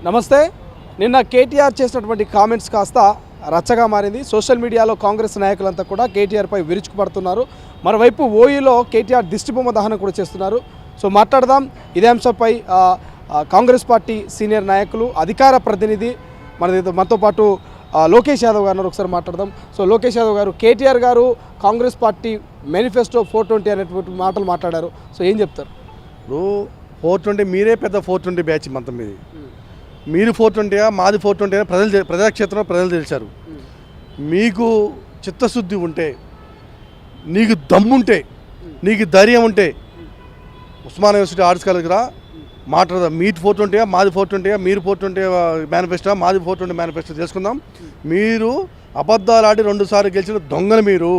నమస్తే. నిన్న కేటీఆర్ చేసినటువంటి కామెంట్స్ కాస్త రచ్చగా మారింది. సోషల్ మీడియాలో కాంగ్రెస్ నాయకులంతా కూడా కేటీఆర్పై విరుచుకుపడుతున్నారు. మరోవైపు ఓయూలో కేటీఆర్ దిష్టిబొమ్మ దహనం కూడా చేస్తున్నారు. సో మాట్లాడదాం ఇదే అంశంపై. కాంగ్రెస్ పార్టీ సీనియర్ నాయకులు, అధికార ప్రతినిధి మనతో పాటు లోకేష్ యాదవ్ గారు ఒకసారి మాట్లాడదాం. సో లోకేష్ యాదవ్ గారు, కేటీఆర్ గారు కాంగ్రెస్ పార్టీ మేనిఫెస్టో 420 అనేటువంటి మాటలు మాట్లాడారు. సో ఏం చెప్తారు? ఇప్పుడు 420 మీరే పెద్ద 420 బ్యాచ్ మొత్తం మీది. మీరు 420 మాది 420 ప్రజాక్షేత్రంలో ప్రజలు తెలిసారు. మీకు చిత్తశుద్ధి ఉంటే, నీకు దమ్ముంటే, నీకు ధైర్యం ఉంటే ఉస్మానియా యూనివర్సిటీ ఆర్ట్స్ కాలేజ్ రా, మాట్లాడదాం. మీది 420 మాది 420 మీరు 420 మేనిఫెస్టో మాది 420 మేనిఫెస్టో చేసుకుందాం. మీరు అబద్ధాలు ఆడి 2 సార్లు గెలిచిన దొంగలు. మీరు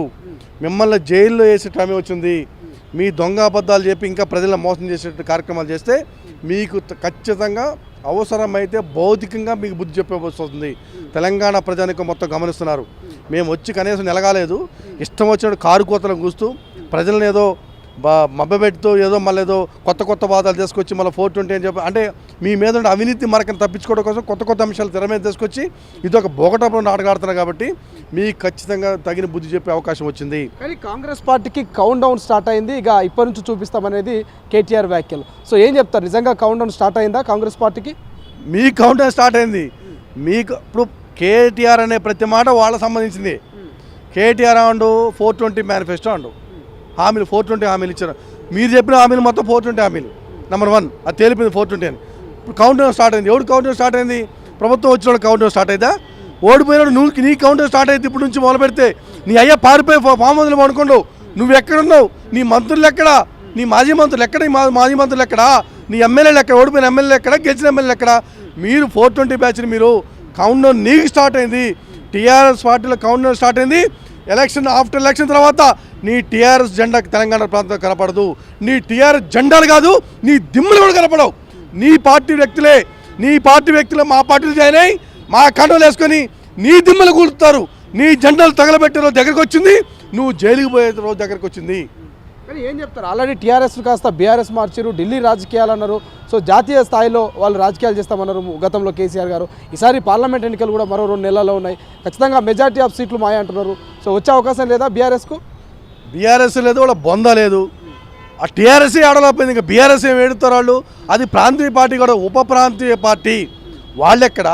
మిమ్మల్ని జైల్లో వేసే టైం వచ్చింది. మీ దొంగ అబద్ధాలు చెప్పి ఇంకా ప్రజలను మోసం చేసే కార్యక్రమాలు చేస్తే మీకు ఖచ్చితంగా అవసరమైతే భౌతికంగా మీకు బుద్ధి చెప్పవస్తుంది. తెలంగాణ ప్రజానికి మొత్తం గమనిస్తున్నారు. మేము వచ్చి కనీసం నెలగాలేదు, ఇష్టం వచ్చినట్టు కారు కోతలను కూస్తూ ప్రజలను ఏదో మబ్బబెట్టుతూ ఏదో మళ్ళీ ఏదో కొత్త వాదాలు తీసుకొచ్చి మళ్ళీ 420 అని చెప్పి, అంటే మీ మీద ఉండే అవినీతి మరకను తప్పించుకోవడం కోసం కొత్త అంశాలు తెర మీద తీసుకొచ్చి ఇది ఒక బోగటంలో నాటకాడుతున్నారు. కాబట్టి మీకు ఖచ్చితంగా తగిన బుద్ధి చెప్పే అవకాశం వచ్చింది. కానీ కాంగ్రెస్ పార్టీకి కౌంట్ డౌన్ స్టార్ట్ అయింది. ఇక ఇప్పటి నుంచి చూపిస్తామనేది కేటీఆర్ వ్యాఖ్యలు. సో ఏం చెప్తారు? నిజంగా కౌంట్ డౌన్ స్టార్ట్ అయిందా కాంగ్రెస్ పార్టీకి? మీ కౌంట్ డౌన్ స్టార్ట్ అయింది. మీకు ఇప్పుడు కేటీఆర్ అనే ప్రతి మాట వాళ్ళకి సంబంధించింది. కేటీఆర్ అండు 420 మేనిఫెస్టో అండు హామీలు, 420 హామీలు ఇచ్చారు. మీరు చెప్పిన హామీలు మొత్తం 420 హామీలు. నెంబర్ 1 అది తేలిపోయింది 420 అని. ఇప్పుడు కౌంట్ డౌన్ స్టార్ట్ అయింది. ఎవడు కౌంట్ డౌన్ స్టార్ట్ అయింది? ప్రభుత్వం వచ్చిన కౌంట్ డౌన్ స్టార్ట్ అయిందా? ఓడిపోయినాడు నీ కౌంట్ డౌన్ స్టార్ట్ అయితే ఇప్పుడు నుంచి మొదలు పెడితే నీ అయ్యా పారిపోయి ఫామ్ హౌస్లో పడుకోండు. నువ్వు ఎక్కడున్నావు? నీ మంత్రులు ఎక్కడా? నీ మాజీ మంత్రులు ఎక్కడ? నీ మాజీ మంత్రులు ఎక్కడా? నీ ఎమ్మెల్యేలు ఎక్కడ? ఓడిపోయిన ఎమ్మెల్యేలు ఎక్కడ? గెలిచిన ఎమ్మెల్యేలు ఎక్కడ? మీరు 420 బ్యాచ్ని మీరు కౌంట్ డౌన్ నీకు స్టార్ట్ అయింది. టీఆర్ఎస్ పార్టీలో కౌంట్ డౌన్ స్టార్ట్ అయింది. ఆఫ్టర్ ఎలక్షన్ తర్వాత నీ టీఆర్ఎస్ జెండా తెలంగాణ ప్రాంతం కనపడదు. నీ టీఆర్ఎస్ జెండాలు కాదు, నీ దిమ్ములు కూడా కనపడవు. నీ పార్టీ వ్యక్తులే మా పార్టీలు జాయిన్ అయ్యి మా కండలు వేసుకొని నీ దిమ్మలు కూలుతారు. నీ జెండాలు తగలబెట్టే రోజు దగ్గరకు వచ్చింది. నువ్వు జైలుకి పోయే రోజు దగ్గరకు వచ్చింది. కానీ ఏం చెప్తారు? ఆల్రెడీ టీఆర్ఎస్ కాస్త బీఆర్ఎస్ మార్చారు, ఢిల్లీ రాజకీయాలు అన్నారు. సో జాతీయ స్థాయిలో వాళ్ళు రాజకీయాలు చేస్తామన్నారు గతంలో కేసీఆర్ గారు. ఈసారి పార్లమెంట్ ఎన్నికలు కూడా మరో 2 నెలల్లో ఉన్నాయి. ఖచ్చితంగా మెజార్టీ ఆఫ్ సీట్లు మాయ అంటున్నారు. సో వచ్చే అవకాశం లేదా బీఆర్ఎస్కు? బీఆర్ఎస్ లేదు, వాళ్ళ బొంద లేదు. ఆ టీఆర్ఎస్ఏ ఆడలేకపోయింది. ఇంకా బీఆర్ఎస్ ఏమి ఏడుతారు వాళ్ళు? అది ప్రాంతీయ పార్టీ కూడా, ఉప ప్రాంతీయ పార్టీ. వాళ్ళెక్కడ,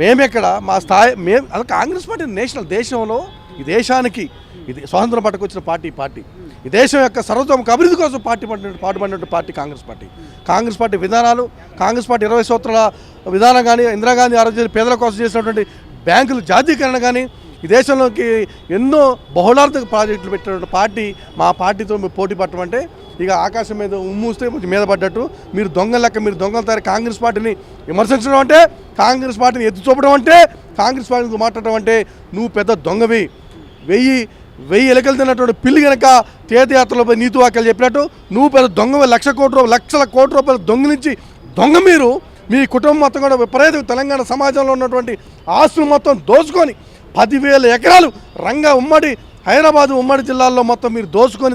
మేమెక్కడ? మా స్థాయి మేము అది కాంగ్రెస్ పార్టీ నేషనల్. దేశంలో ఈ దేశానికి ఇది స్వాతంత్రం పట్టుకొచ్చిన పార్టీ ఈ దేశం యొక్క సర్వతోముఖ అభివృద్ధి కోసం పాటుపడినటువంటి పార్టీ కాంగ్రెస్ పార్టీ విధానాలు, కాంగ్రెస్ పార్టీ 20 సంవత్సరాల విధానం కానీ, ఇందిరాగాంధీ ఆరోగ్య పేదల కోసం చేసినటువంటి బ్యాంకుల జాతీయకరణ కానీ, ఈ దేశంలోకి ఎన్నో బహుళార్థక ప్రాజెక్టులు పెట్టినటువంటి పార్టీ మా పార్టీతో మీరు పోటీ పట్టడం అంటే ఇక ఆకాశం మీద ఉమ్మూస్తే మీద పడ్డట్టు. మీరు దొంగల లెక్క, మీరు దొంగల తయారు కాంగ్రెస్ పార్టీని విమర్శించడం అంటే, కాంగ్రెస్ పార్టీని ఎత్తి చూపడం అంటే, కాంగ్రెస్ పార్టీని మాట్లాడటం అంటే నువ్వు పెద్ద దొంగవి. 1000 ఎలకలు తిన్నటువంటి పిల్లి కనుక తీర్థయాత్రలపై నీతి వాక్యాలు చెప్పినట్టు నువ్వు పెద్ద దొంగ. లక్షల కోట్ల రూపాయలు దొంగిలించి మీరు మీ కుటుంబం మొత్తం కూడా విపరీత తెలంగాణ సమాజంలో ఉన్నటువంటి ఆస్తులు మొత్తం దోచుకొని 10,000 ఎకరాలు హైదరాబాదు ఉమ్మడి జిల్లాల్లో మొత్తం మీరు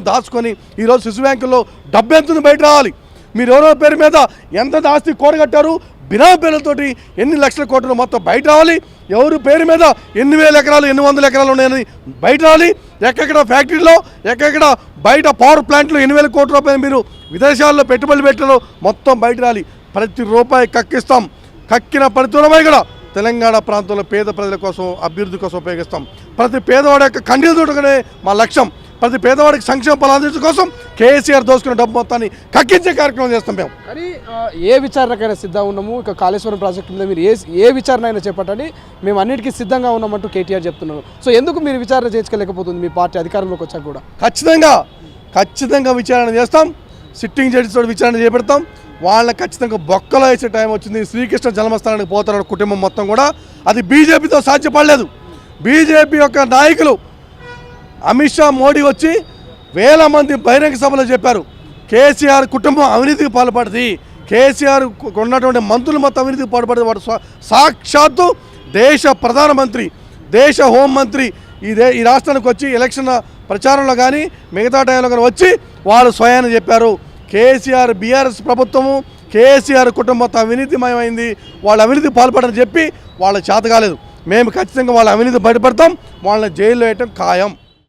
దాచుకొని ఈరోజు శిశు బ్యాంకుల్లో డబ్బు ఎంత బయట రావాలి. మీరు ఎవరో పేరు మీద ఎంత ఆస్తి కూడగట్టారు, బినామీ పేర్లతోటి ఎన్ని లక్షల కోట్లు మొత్తం బయట రావాలి. ఎవరు పేరు మీద ఎన్ని 1000 ఎకరాలు 800 ఎకరాలు ఉన్నాయని బయట రావాలి. ఎక్కడెక్కడ ఫ్యాక్టరీలో, ఎక్కడెక్కడ బయట పవర్ ప్లాంట్లో 8,000 కోట్ల రూపాయలు మీరు విదేశాల్లో పెట్టుబడులు పెట్టాలో మొత్తం బయట రాలి. ప్రతి రూపాయి కక్కిస్తాం. కక్కిన ప్రతి రూపాయి కూడా తెలంగాణ ప్రాంతంలో పేద ప్రజల కోసం, అభివృద్ధి కోసం ఉపయోగిస్తాం. ప్రతి పేదవాడి యొక్క కంటిని చూడగానే మా లక్ష్యం. ప్రతి పేదవాడికి సంక్షేమ ఫలాలు అందించడం కోసం కేసీఆర్ దోసుకున్న డబ్బు మొత్తాన్ని కక్కించే కార్యక్రమం చేస్తాం మేము. కానీ ఏ విచారణకైనా సిద్ధంగా ఉన్నాము. ఇక కాళేశ్వరం ప్రాజెక్టు మీద మీరు ఏ విచారణ అయినా చెప్పండి, మేము అన్నిటికీ సిద్ధంగా ఉన్నామంటూ కేటీఆర్ చెప్తున్నారు. సో ఎందుకు మీరు విచారణ చేయించలేకపోతుంది మీ పార్టీ అధికారంలోకి వచ్చాక కూడా? ఖచ్చితంగా విచారణ చేస్తాం. సిట్టింగ్ జడ్జితో విచారణ చేపెడతాం. వాళ్ళని ఖచ్చితంగా బొక్కలో వేసే టైం వచ్చింది. శ్రీకృష్ణ జన్మస్థానానికి పోతారు కుటుంబం మొత్తం కూడా. అది బీజేపీతో సాధ్యపడలేదు. బీజేపీ యొక్క నాయకులు అమిత్ షా, మోడీ వచ్చి 1000 మంది బహిరంగ సభలో చెప్పారు కేసీఆర్ కుటుంబం అవినీతికి పాల్పడుతుంది. కేసీఆర్ ఉన్నటువంటి మంత్రులు మొత్తం అవినీతికి పాల్పడుతుంది. వాడు సాక్షాత్తు దేశ ప్రధానమంత్రి, దేశ హోంమంత్రి ఈ రాష్ట్రానికి వచ్చి ఎలక్షన్ ప్రచారంలో కానీ మిగతా టైంలో కానీ వచ్చి వాళ్ళు స్వయాన్ని చెప్పారు కేసీఆర్ బీఆర్ఎస్ ప్రభుత్వము కేసీఆర్ కుటుంబం మొత్తం అవినీతిమయమైంది, వాళ్ళ అవినీతి పాల్పడని చెప్పి వాళ్ళ చేత కాలేదు. మేము ఖచ్చితంగా వాళ్ళ అవినీతి బయటపడతాం, వాళ్ళని జైల్లో వేయటం ఖాయం.